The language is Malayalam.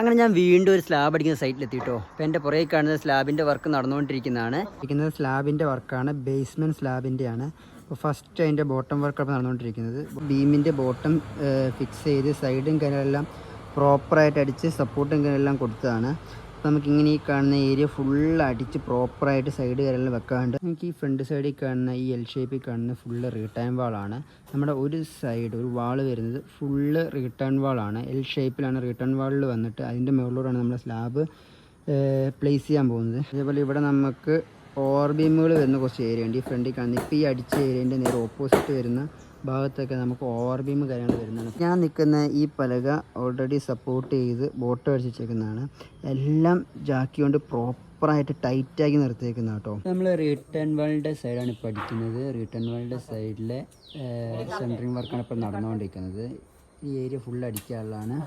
അങ്ങനെ ഞാൻ വീണ്ടും ഒരു സ്ലാബ് അടിക്കുന്ന സൈറ്റിലെത്തിയിട്ടോ. അപ്പോൾ എൻ്റെ പുറകെ കാണുന്നത് സ്ലാബിൻ്റെ വർക്ക് നടന്നുകൊണ്ടിരിക്കുന്നതാണ്. ഇരിക്കുന്നത് സ്ലാബിൻ്റെ വർക്കാണ്, ബേസ്മെൻറ്റ് സ്ലാബിൻ്റെയാണ്. അപ്പോൾ ഫസ്റ്റ് അതിൻ്റെ ബോട്ടം വർക്കാണ് നടന്നുകൊണ്ടിരിക്കുന്നത്. ബീമിൻ്റെ ബോട്ടം ഫിക്സ് ചെയ്ത് സൈഡും കാര്യമെല്ലാം പ്രോപ്പറായിട്ട് അടിച്ച് സപ്പോർട്ടും കാര്യമെല്ലാം കൊടുത്തതാണ്. അപ്പോൾ നമുക്കിങ്ങനെ ഈ കാണുന്ന ഏരിയ ഫുള്ള് അടിച്ച് പ്രോപ്പറായിട്ട് സൈഡ് കാര്യമെല്ലാം വെക്കാറുണ്ട്. നമുക്ക് ഈ ഫ്രണ്ട് സൈഡിൽ കാണുന്ന ഈ എൽ ഷേപ്പിൽ കാണുന്ന ഫുള്ള് റിട്ടേൺ വാളാണ്. നമ്മുടെ ഒരു സൈഡ് ഒരു വാൾ വരുന്നത് ഫുള്ള് റിട്ടേൺ വാളാണ്. എൽ ഷേപ്പിലാണ് റിട്ടേൺ വാളിൽ വന്നിട്ട് അതിൻ്റെ മുകളിലൂടെയാണ് നമ്മൾ സ്ലാബ് പ്ലേസ് ചെയ്യാൻ പോകുന്നത്. അതേപോലെ ഇവിടെ നമുക്ക് ഓവർ ബീമുകൾ വരുന്ന കുറച്ച് ഏരിയ ഉണ്ട്. ഈ ഫ്രണ്ടിൽ കാണുന്ന ഇപ്പോൾ ഈ അടിച്ച ഏരിയൻ്റെ നേരെ ഓപ്പോസിറ്റ് വരുന്ന ഭാഗത്തൊക്കെ നമുക്ക് ഓവർ ബീം കാര്യങ്ങൾ വരുന്നതാണ്. ഞാൻ നിൽക്കുന്ന ഈ പലക ഓൾറെഡി സപ്പോർട്ട് ചെയ്ത് ബോട്ട് അടിച്ച് വെച്ചേക്കുന്നതാണ്. എല്ലാം ജാക്കി കൊണ്ട് പ്രോപ്പറായിട്ട് ടൈറ്റാക്കി നിർത്തിയേക്കുന്ന കേട്ടോ. നമ്മൾ റിട്ടേൺ വാളിൻ്റെ സൈഡാണ് ഇപ്പോൾ അടിക്കുന്നത്. റിട്ടേൺ വാളിൻ്റെ സൈഡിലെ സെൻറ്ററിങ് വർക്കാണ് ഇപ്പോൾ നടന്നുകൊണ്ടിരിക്കുന്നത്. ഈ ഏരിയ ഫുൾ അടിക്കാനുള്ളതാണ്.